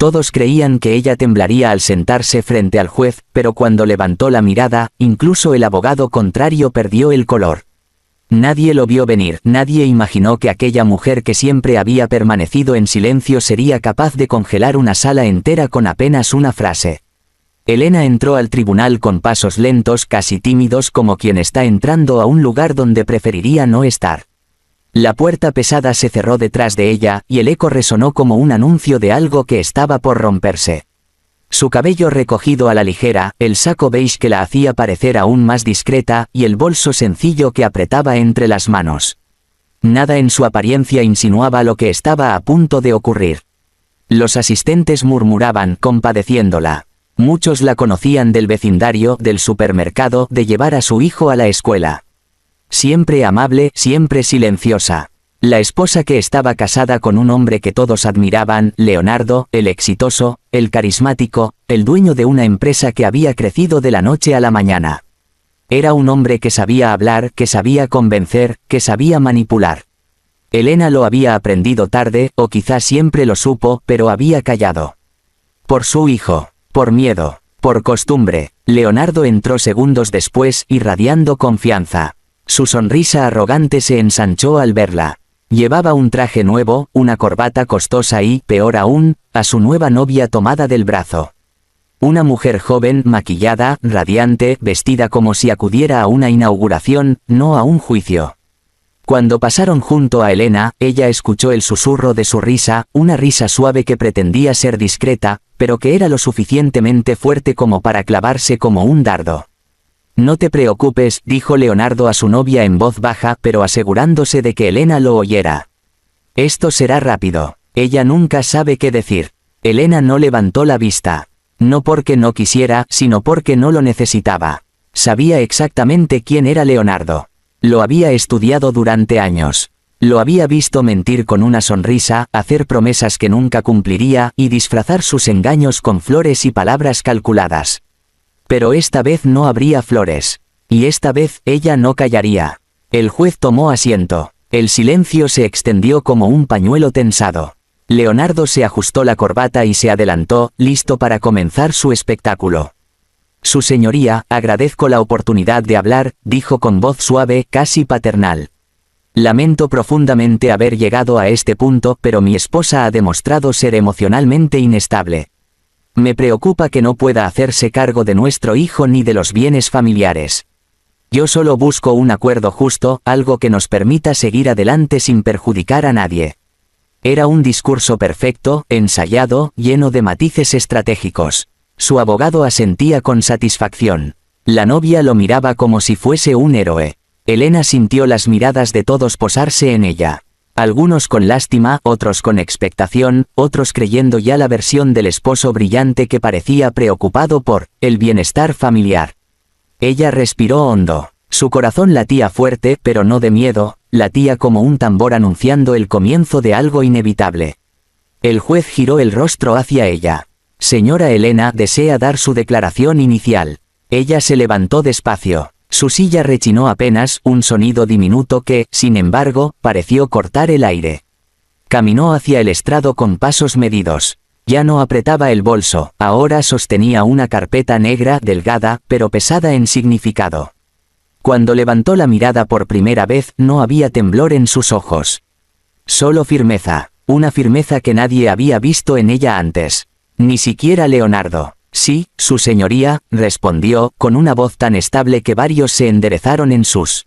Todos creían que ella temblaría al sentarse frente al juez, pero cuando levantó la mirada, incluso el abogado contrario perdió el color. Nadie lo vio venir, nadie imaginó que aquella mujer que siempre había permanecido en silencio sería capaz de congelar una sala entera con apenas una frase. Elena entró al tribunal con pasos lentos, casi tímidos, como quien está entrando a un lugar donde preferiría no estar. La puerta pesada se cerró detrás de ella, y el eco resonó como un anuncio de algo que estaba por romperse. Su cabello recogido a la ligera, el saco beige que la hacía parecer aún más discreta, y el bolso sencillo que apretaba entre las manos. Nada en su apariencia insinuaba lo que estaba a punto de ocurrir. Los asistentes murmuraban, compadeciéndola. Muchos la conocían del vecindario, del supermercado, de llevar a su hijo a la escuela. Siempre amable, siempre silenciosa. La esposa que estaba casada con un hombre que todos admiraban, Leonardo, el exitoso, el carismático, el dueño de una empresa que había crecido de la noche a la mañana. Era un hombre que sabía hablar, que sabía convencer, que sabía manipular. Elena lo había aprendido tarde, o quizás siempre lo supo, pero había callado. Por su hijo, por miedo, por costumbre, Leonardo entró segundos después, irradiando confianza. Su sonrisa arrogante se ensanchó al verla. Llevaba un traje nuevo, una corbata costosa y, peor aún, a su nueva novia tomada del brazo. Una mujer joven, maquillada, radiante, vestida como si acudiera a una inauguración, no a un juicio. Cuando pasaron junto a Elena, ella escuchó el susurro de su risa, una risa suave que pretendía ser discreta, pero que era lo suficientemente fuerte como para clavarse como un dardo. «No te preocupes», dijo Leonardo a su novia en voz baja, pero asegurándose de que Elena lo oyera. «Esto será rápido. Ella nunca sabe qué decir». Elena no levantó la vista. No porque no quisiera, sino porque no lo necesitaba. Sabía exactamente quién era Leonardo. Lo había estudiado durante años. Lo había visto mentir con una sonrisa, hacer promesas que nunca cumpliría, y disfrazar sus engaños con flores y palabras calculadas. Pero esta vez no habría flores. Y esta vez ella no callaría. El juez tomó asiento. El silencio se extendió como un pañuelo tensado. Leonardo se ajustó la corbata y se adelantó, listo para comenzar su espectáculo. «Su señoría, agradezco la oportunidad de hablar», dijo con voz suave, casi paternal. «Lamento profundamente haber llegado a este punto, pero mi esposa ha demostrado ser emocionalmente inestable. Me preocupa que no pueda hacerse cargo de nuestro hijo ni de los bienes familiares. Yo solo busco un acuerdo justo, algo que nos permita seguir adelante sin perjudicar a nadie». Era un discurso perfecto, ensayado, lleno de matices estratégicos. Su abogado asentía con satisfacción. La novia lo miraba como si fuese un héroe. Elena sintió las miradas de todos posarse en ella. Algunos con lástima, otros con expectación, otros creyendo ya la versión del esposo brillante que parecía preocupado por el bienestar familiar. Ella respiró hondo. Su corazón latía fuerte, pero no de miedo, latía como un tambor anunciando el comienzo de algo inevitable. El juez giró el rostro hacia ella. «Señora Elena, desea dar su declaración inicial». Ella se levantó despacio. Su silla rechinó apenas, un sonido diminuto que, sin embargo, pareció cortar el aire. Caminó hacia el estrado con pasos medidos. Ya no apretaba el bolso, ahora sostenía una carpeta negra, delgada, pero pesada en significado. Cuando levantó la mirada por primera vez, no había temblor en sus ojos. Solo firmeza, una firmeza que nadie había visto en ella antes. Ni siquiera Leonardo. «Sí, su señoría», respondió, con una voz tan estable que varios se enderezaron en sus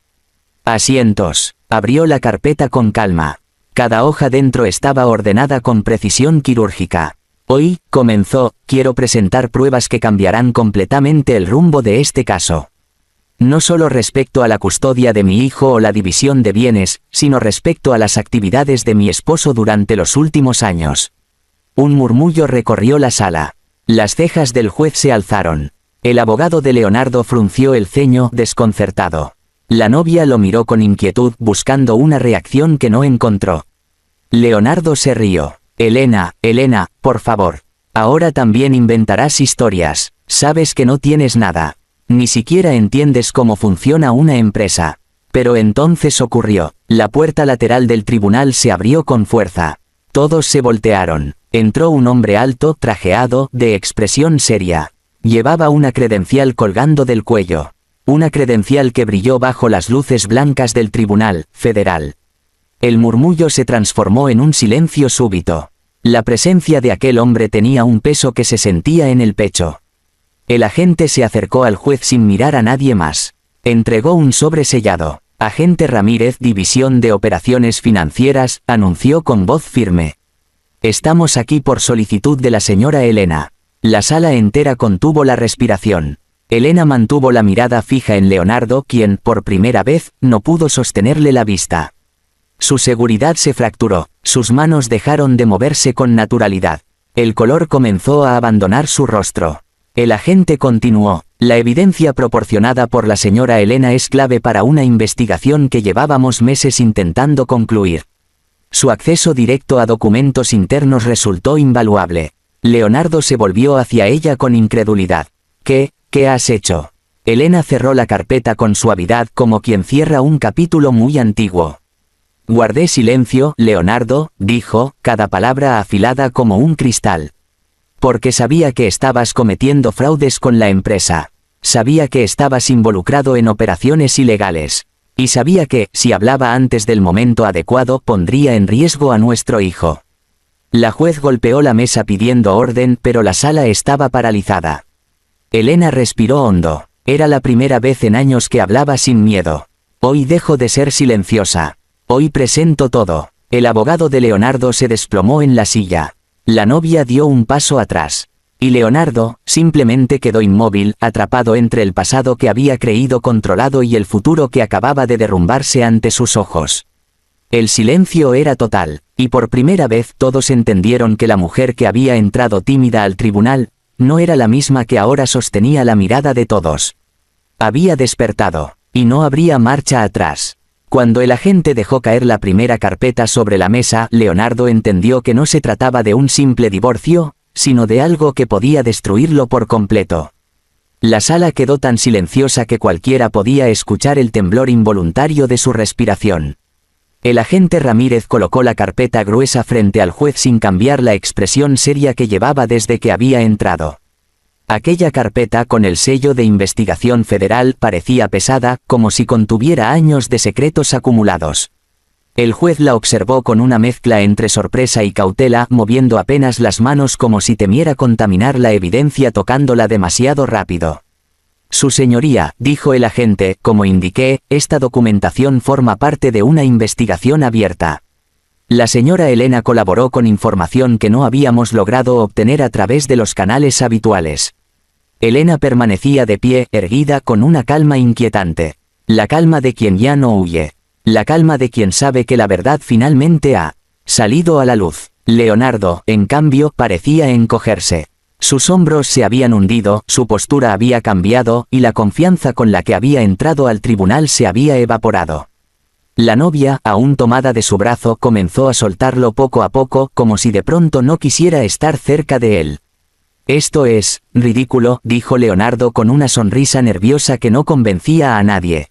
asientos. Abrió la carpeta con calma. Cada hoja dentro estaba ordenada con precisión quirúrgica. «Hoy», comenzó, «quiero presentar pruebas que cambiarán completamente el rumbo de este caso. No solo respecto a la custodia de mi hijo o la división de bienes, sino respecto a las actividades de mi esposo durante los últimos años». Un murmullo recorrió la sala. Las cejas del juez se alzaron. El abogado de Leonardo frunció el ceño, desconcertado. La novia lo miró con inquietud, buscando una reacción que no encontró. Leonardo se rió. «Elena, Elena, por favor. Ahora también inventarás historias. Sabes que no tienes nada. Ni siquiera entiendes cómo funciona una empresa». Pero entonces ocurrió. La puerta lateral del tribunal se abrió con fuerza. Todos se voltearon. Entró un hombre alto, trajeado, de expresión seria. Llevaba una credencial colgando del cuello. Una credencial que brilló bajo las luces blancas del Tribunal Federal. El murmullo se transformó en un silencio súbito. La presencia de aquel hombre tenía un peso que se sentía en el pecho. El agente se acercó al juez sin mirar a nadie más. Entregó un sobre sellado. Agente Ramírez, División de Operaciones Financieras, anunció con voz firme. Estamos aquí por solicitud de la señora Elena. La sala entera contuvo la respiración. Elena mantuvo la mirada fija en Leonardo, quien, por primera vez, no pudo sostenerle la vista. Su seguridad se fracturó, sus manos dejaron de moverse con naturalidad. El color comenzó a abandonar su rostro. El agente continuó. La evidencia proporcionada por la señora Elena es clave para una investigación que llevábamos meses intentando concluir. Su acceso directo a documentos internos resultó invaluable. Leonardo se volvió hacia ella con incredulidad. ¿Qué has hecho? Elena cerró la carpeta con suavidad como quien cierra un capítulo muy antiguo. Guardé silencio, Leonardo, dijo, cada palabra afilada como un cristal. Porque sabía que estabas cometiendo fraudes con la empresa. Sabía que estabas involucrado en operaciones ilegales. Y sabía que, si hablaba antes del momento adecuado, pondría en riesgo a nuestro hijo. La juez golpeó la mesa pidiendo orden, pero la sala estaba paralizada. Elena respiró hondo. Era la primera vez en años que hablaba sin miedo. Hoy dejo de ser silenciosa. Hoy presento todo. El abogado de Leonardo se desplomó en la silla. La novia dio un paso atrás. Y Leonardo, simplemente quedó inmóvil, atrapado entre el pasado que había creído controlado y el futuro que acababa de derrumbarse ante sus ojos. El silencio era total, y por primera vez todos entendieron que la mujer que había entrado tímida al tribunal, no era la misma que ahora sostenía la mirada de todos. Había despertado, y no habría marcha atrás. Cuando el agente dejó caer la primera carpeta sobre la mesa, Leonardo entendió que no se trataba de un simple divorcio, sino de algo que podía destruirlo por completo. La sala quedó tan silenciosa que cualquiera podía escuchar el temblor involuntario de su respiración. El agente Ramírez colocó la carpeta gruesa frente al juez sin cambiar la expresión seria que llevaba desde que había entrado. Aquella carpeta con el sello de investigación federal parecía pesada, como si contuviera años de secretos acumulados. El juez la observó con una mezcla entre sorpresa y cautela, moviendo apenas las manos como si temiera contaminar la evidencia tocándola demasiado rápido. Su señoría, dijo el agente, como indiqué, esta documentación forma parte de una investigación abierta. La señora Elena colaboró con información que no habíamos logrado obtener a través de los canales habituales. Elena permanecía de pie, erguida con una calma inquietante. La calma de quien ya no huye. La calma de quien sabe que la verdad finalmente ha salido a la luz. Leonardo, en cambio, parecía encogerse. Sus hombros se habían hundido, su postura había cambiado, y la confianza con la que había entrado al tribunal se había evaporado. La novia, aún tomada de su brazo, comenzó a soltarlo poco a poco, como si de pronto no quisiera estar cerca de él. Esto es ridículo, dijo Leonardo con una sonrisa nerviosa que no convencía a nadie.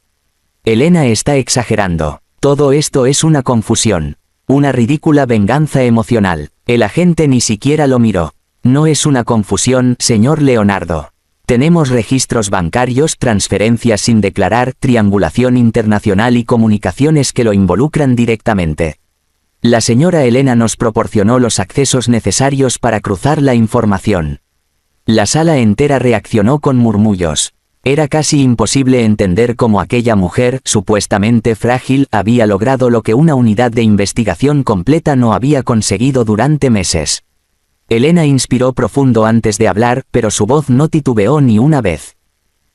Elena está exagerando. Todo esto es una confusión. Una ridícula venganza emocional. El agente ni siquiera lo miró. No es una confusión, señor Leonardo. Tenemos registros bancarios, transferencias sin declarar, triangulación internacional y comunicaciones que lo involucran directamente. La señora Elena nos proporcionó los accesos necesarios para cruzar la información. La sala entera reaccionó con murmullos. Era casi imposible entender cómo aquella mujer, supuestamente frágil, había logrado lo que una unidad de investigación completa no había conseguido durante meses. Elena inspiró profundo antes de hablar, pero su voz no titubeó ni una vez.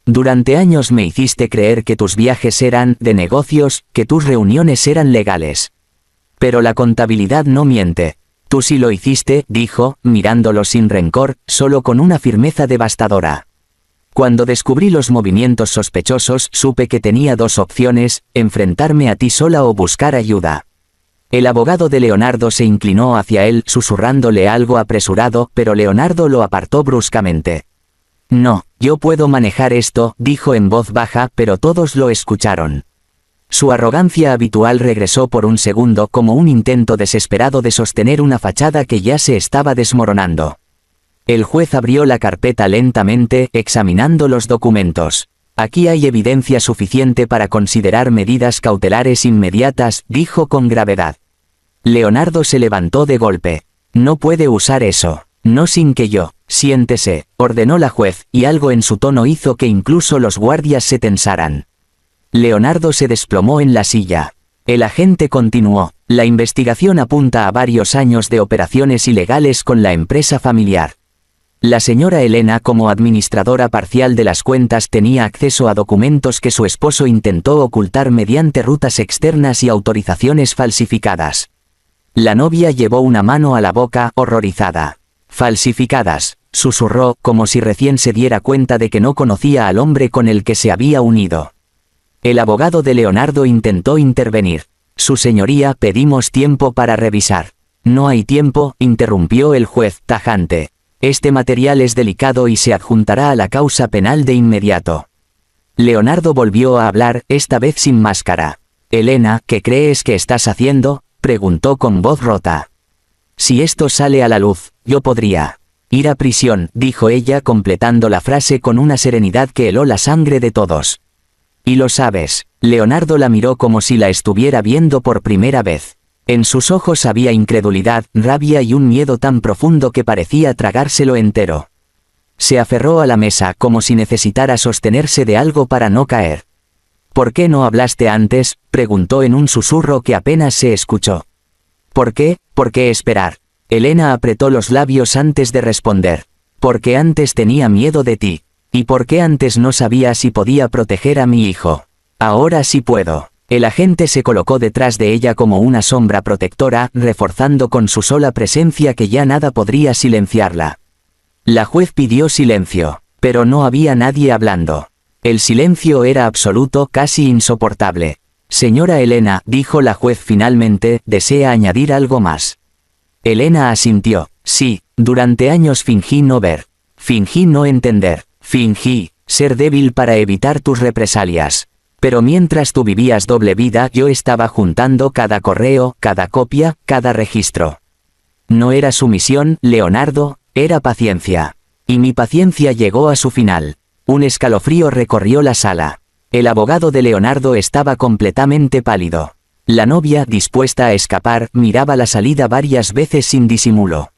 Durante años me hiciste creer que tus viajes eran de negocios, que tus reuniones eran legales. Pero la contabilidad no miente. Tú sí lo hiciste, dijo, mirándolo sin rencor, solo con una firmeza devastadora. Cuando descubrí los movimientos sospechosos, supe que tenía dos opciones, enfrentarme a ti sola o buscar ayuda. El abogado de Leonardo se inclinó hacia él, susurrándole algo apresurado, pero Leonardo lo apartó bruscamente. No, yo puedo manejar esto, dijo en voz baja, pero todos lo escucharon. Su arrogancia habitual regresó por un segundo como un intento desesperado de sostener una fachada que ya se estaba desmoronando. El juez abrió la carpeta lentamente, examinando los documentos. Aquí hay evidencia suficiente para considerar medidas cautelares inmediatas, dijo con gravedad. Leonardo se levantó de golpe. No puede usar eso. No sin que yo. Siéntese, ordenó la juez, y algo en su tono hizo que incluso los guardias se tensaran. Leonardo se desplomó en la silla. El agente continuó. La investigación apunta a varios años de operaciones ilegales con la empresa familiar. La señora Elena, como administradora parcial de las cuentas, tenía acceso a documentos que su esposo intentó ocultar mediante rutas externas y autorizaciones falsificadas. La novia llevó una mano a la boca, horrorizada. Falsificadas, susurró, como si recién se diera cuenta de que no conocía al hombre con el que se había unido. El abogado de Leonardo intentó intervenir. Su señoría, pedimos tiempo para revisar. No hay tiempo, interrumpió el juez, tajante. Este material es delicado y se adjuntará a la causa penal de inmediato. Leonardo volvió a hablar, esta vez sin máscara. Elena, ¿qué crees que estás haciendo?, preguntó con voz rota. Si esto sale a la luz, yo podría ir a prisión, dijo ella completando la frase con una serenidad que heló la sangre de todos. Y lo sabes. Leonardo la miró como si la estuviera viendo por primera vez. En sus ojos había incredulidad, rabia y un miedo tan profundo que parecía tragárselo entero. Se aferró a la mesa como si necesitara sostenerse de algo para no caer. ¿Por qué no hablaste antes?, preguntó en un susurro que apenas se escuchó. ¿Por qué? ¿Por qué esperar? Elena apretó los labios antes de responder. Porque antes tenía miedo de ti. ¿Y por qué antes no sabía si podía proteger a mi hijo? Ahora sí puedo. El agente se colocó detrás de ella como una sombra protectora, reforzando con su sola presencia que ya nada podría silenciarla. La juez pidió silencio, pero no había nadie hablando. El silencio era absoluto, casi insoportable. Señora Elena, dijo la juez finalmente, ¿desea añadir algo más? Elena asintió. Sí, durante años fingí no ver. Fingí no entender. Fingí ser débil para evitar tus represalias. Pero mientras tú vivías doble vida, yo estaba juntando cada correo, cada copia, cada registro. No era sumisión, Leonardo, era paciencia. Y mi paciencia llegó a su final. Un escalofrío recorrió la sala. El abogado de Leonardo estaba completamente pálido. La novia, dispuesta a escapar, miraba la salida varias veces sin disimulo.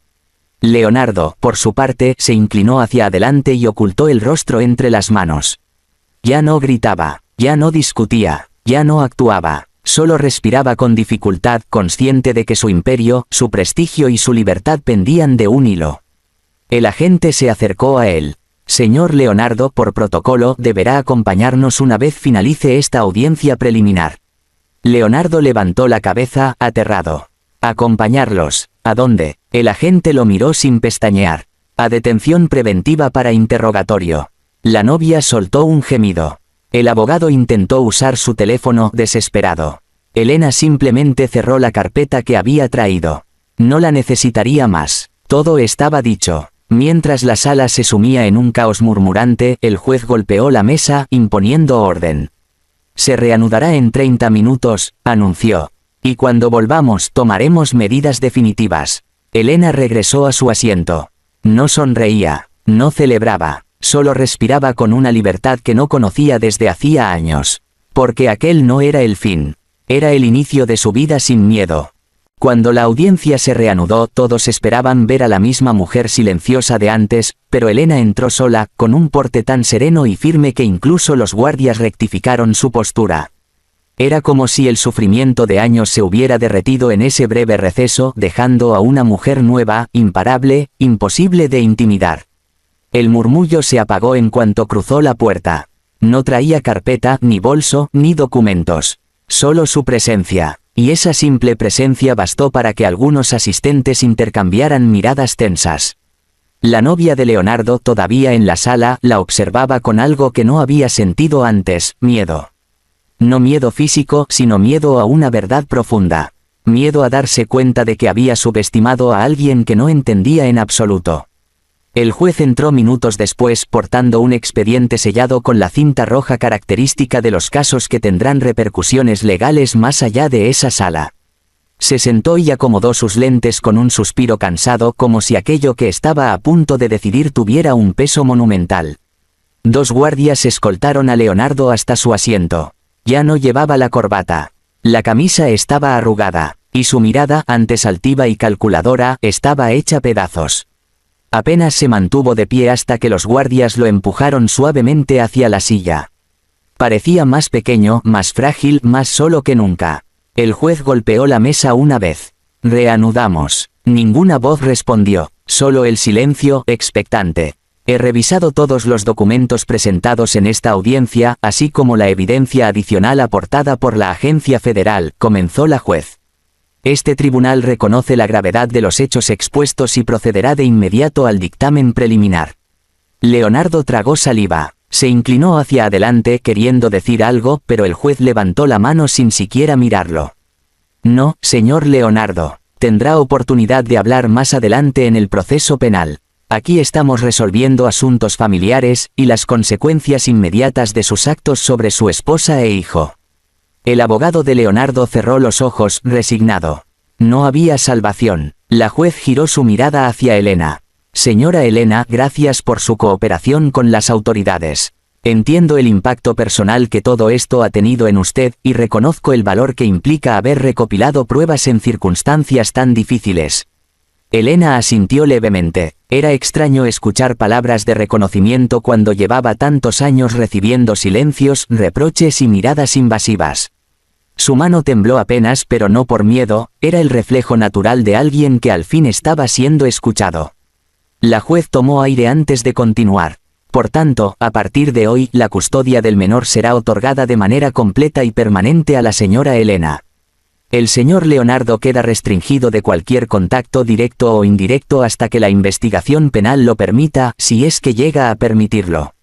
Leonardo, por su parte, se inclinó hacia adelante y ocultó el rostro entre las manos. Ya no gritaba, ya no discutía, ya no actuaba, solo respiraba con dificultad, consciente de que su imperio, su prestigio y su libertad pendían de un hilo. El agente se acercó a él. Señor Leonardo, por protocolo, deberá acompañarnos una vez finalice esta audiencia preliminar. Leonardo levantó la cabeza, aterrado. ¿Acompañarlos? ¿A dónde? El agente lo miró sin pestañear. A detención preventiva para interrogatorio. La novia soltó un gemido. El abogado intentó usar su teléfono, desesperado. Elena simplemente cerró la carpeta que había traído. No la necesitaría más. Todo estaba dicho. Mientras la sala se sumía en un caos murmurante, el juez golpeó la mesa, imponiendo orden. Se reanudará en 30 minutos, anunció. Y cuando volvamos tomaremos medidas definitivas. Elena regresó a su asiento. No sonreía, no celebraba, solo respiraba con una libertad que no conocía desde hacía años. Porque aquel no era el fin. Era el inicio de su vida sin miedo. Cuando la audiencia se reanudó, todos esperaban ver a la misma mujer silenciosa de antes, pero Elena entró sola, con un porte tan sereno y firme que incluso los guardias rectificaron su postura. Era como si el sufrimiento de años se hubiera derretido en ese breve receso, dejando a una mujer nueva, imparable, imposible de intimidar. El murmullo se apagó en cuanto cruzó la puerta. No traía carpeta, ni bolso, ni documentos. Solo su presencia. Y esa simple presencia bastó para que algunos asistentes intercambiaran miradas tensas. La novia de Leonardo, todavía en la sala, la observaba con algo que no había sentido antes, miedo. No miedo físico, sino miedo a una verdad profunda. Miedo a darse cuenta de que había subestimado a alguien que no entendía en absoluto. El juez entró minutos después portando un expediente sellado con la cinta roja característica de los casos que tendrán repercusiones legales más allá de esa sala. Se sentó y acomodó sus lentes con un suspiro cansado como si aquello que estaba a punto de decidir tuviera un peso monumental. 2 guardias escoltaron a Leonardo hasta su asiento. Ya no llevaba la corbata. La camisa estaba arrugada, y su mirada, antes altiva y calculadora, estaba hecha pedazos. Apenas se mantuvo de pie hasta que los guardias lo empujaron suavemente hacia la silla. Parecía más pequeño, más frágil, más solo que nunca. El juez golpeó la mesa una vez. Reanudamos. Ninguna voz respondió, solo el silencio, expectante. He revisado todos los documentos presentados en esta audiencia, así como la evidencia adicional aportada por la agencia federal, comenzó la juez. Este tribunal reconoce la gravedad de los hechos expuestos y procederá de inmediato al dictamen preliminar. Leonardo tragó saliva. Se inclinó hacia adelante queriendo decir algo, pero el juez levantó la mano sin siquiera mirarlo. No, señor Leonardo. Tendrá oportunidad de hablar más adelante en el proceso penal. Aquí estamos resolviendo asuntos familiares y las consecuencias inmediatas de sus actos sobre su esposa e hijo. El abogado de Leonardo cerró los ojos, resignado. No había salvación. La juez giró su mirada hacia Elena. Señora Elena, gracias por su cooperación con las autoridades. Entiendo el impacto personal que todo esto ha tenido en usted y reconozco el valor que implica haber recopilado pruebas en circunstancias tan difíciles. Elena asintió levemente. Era extraño escuchar palabras de reconocimiento cuando llevaba tantos años recibiendo silencios, reproches y miradas invasivas. Su mano tembló apenas, pero no por miedo, era el reflejo natural de alguien que al fin estaba siendo escuchado. La juez tomó aire antes de continuar. Por tanto, a partir de hoy, la custodia del menor será otorgada de manera completa y permanente a la señora Elena. El señor Leonardo queda restringido de cualquier contacto directo o indirecto hasta que la investigación penal lo permita, si es que llega a permitirlo.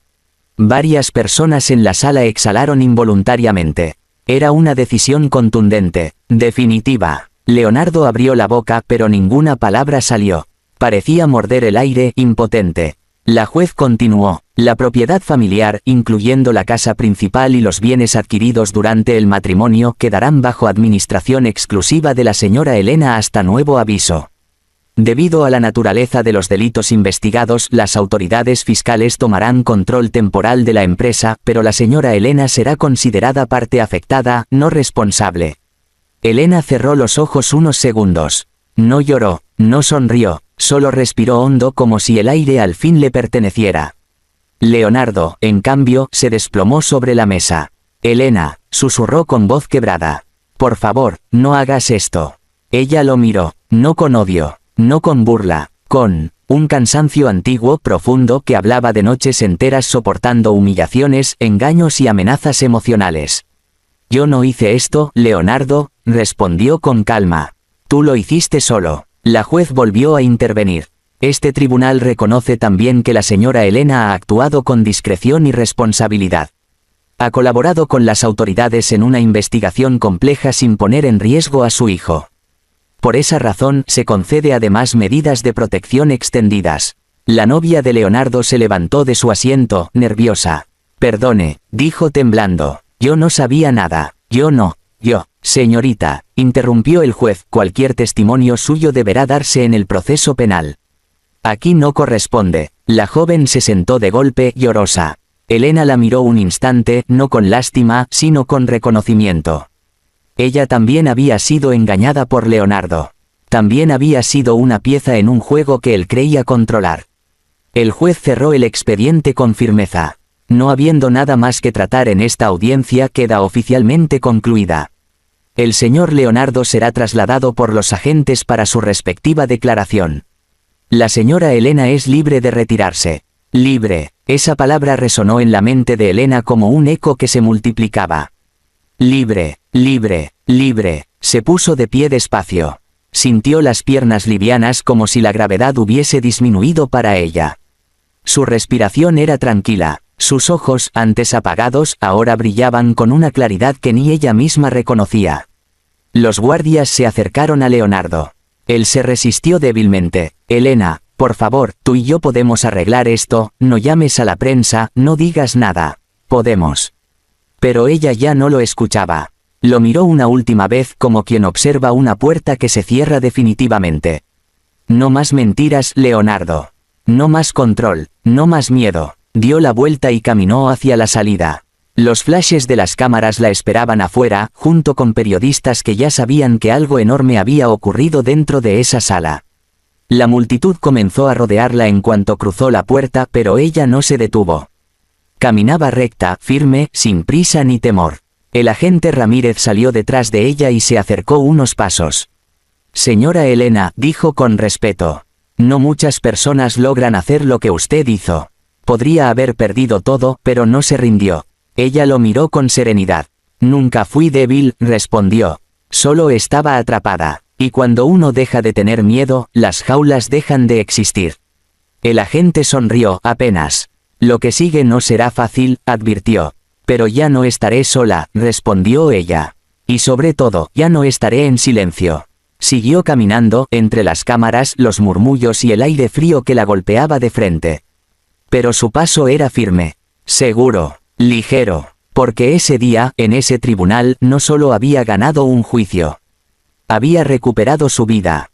Varias personas en la sala exhalaron involuntariamente. Era una decisión contundente, definitiva. Leonardo abrió la boca, pero ninguna palabra salió. Parecía morder el aire, impotente. La juez continuó. La propiedad familiar, incluyendo la casa principal y los bienes adquiridos durante el matrimonio, quedarán bajo administración exclusiva de la señora Elena hasta nuevo aviso. Debido a la naturaleza de los delitos investigados, las autoridades fiscales tomarán control temporal de la empresa, pero la señora Elena será considerada parte afectada, no responsable. Elena cerró los ojos unos segundos. No lloró, no sonrió, solo respiró hondo como si el aire al fin le perteneciera. Leonardo, en cambio, se desplomó sobre la mesa. Elena, susurró con voz quebrada. Por favor, no hagas esto. Ella lo miró, no con odio, no con burla, con un cansancio antiguo, profundo, que hablaba de noches enteras soportando humillaciones, engaños y amenazas emocionales. Yo no hice esto, Leonardo, respondió con calma. Tú lo hiciste solo. La juez volvió a intervenir. Este tribunal reconoce también que la señora Elena ha actuado con discreción y responsabilidad. Ha colaborado con las autoridades en una investigación compleja sin poner en riesgo a su hijo. Por esa razón, se concede además medidas de protección extendidas. La novia de Leonardo se levantó de su asiento, nerviosa. Perdone, dijo temblando. Yo no sabía nada. Yo, señorita, interrumpió el juez, cualquier testimonio suyo deberá darse en el proceso penal. Aquí no corresponde. La joven se sentó de golpe, llorosa. Elena la miró un instante, no con lástima, sino con reconocimiento. Ella también había sido engañada por Leonardo. También había sido una pieza en un juego que él creía controlar. El juez cerró el expediente con firmeza. No habiendo nada más que tratar en esta audiencia, queda oficialmente concluida. El señor Leonardo será trasladado por los agentes para su respectiva declaración. La señora Elena es libre de retirarse. Libre. Esa palabra resonó en la mente de Elena como un eco que se multiplicaba. Libre, libre, libre. Se puso de pie despacio. Sintió las piernas livianas como si la gravedad hubiese disminuido para ella. Su respiración era tranquila. Sus ojos, antes apagados, ahora brillaban con una claridad que ni ella misma reconocía. Los guardias se acercaron a Leonardo. Él se resistió débilmente. Elena, Por favor, tú y yo podemos arreglar esto, no llames a la prensa, no digas nada. Podemos. Pero ella ya no lo escuchaba. Lo miró una última vez como quien observa una puerta que se cierra definitivamente. No más mentiras, Leonardo. No más control, no más miedo. Dio la vuelta y caminó hacia la salida. Los flashes de las cámaras la esperaban afuera, junto con periodistas que ya sabían que algo enorme había ocurrido dentro de esa sala. La multitud comenzó a rodearla en cuanto cruzó la puerta, pero ella no se detuvo. Caminaba recta, firme, sin prisa ni temor. El agente Ramírez salió detrás de ella y se acercó unos pasos. Señora Elena, dijo con respeto. No muchas personas logran hacer lo que usted hizo. Podría haber perdido todo, pero no se rindió. Ella lo miró con serenidad. Nunca fui débil, respondió. Solo estaba atrapada. Y cuando uno deja de tener miedo, las jaulas dejan de existir. El agente sonrió, apenas. Lo que sigue no será fácil, advirtió. Pero ya no estaré sola, respondió ella. Y sobre todo, ya no estaré en silencio. Siguió caminando, entre las cámaras, los murmullos y el aire frío que la golpeaba de frente. Pero su paso era firme. Seguro. Ligero. Porque ese día, en ese tribunal, no solo había ganado un juicio. Había recuperado su vida.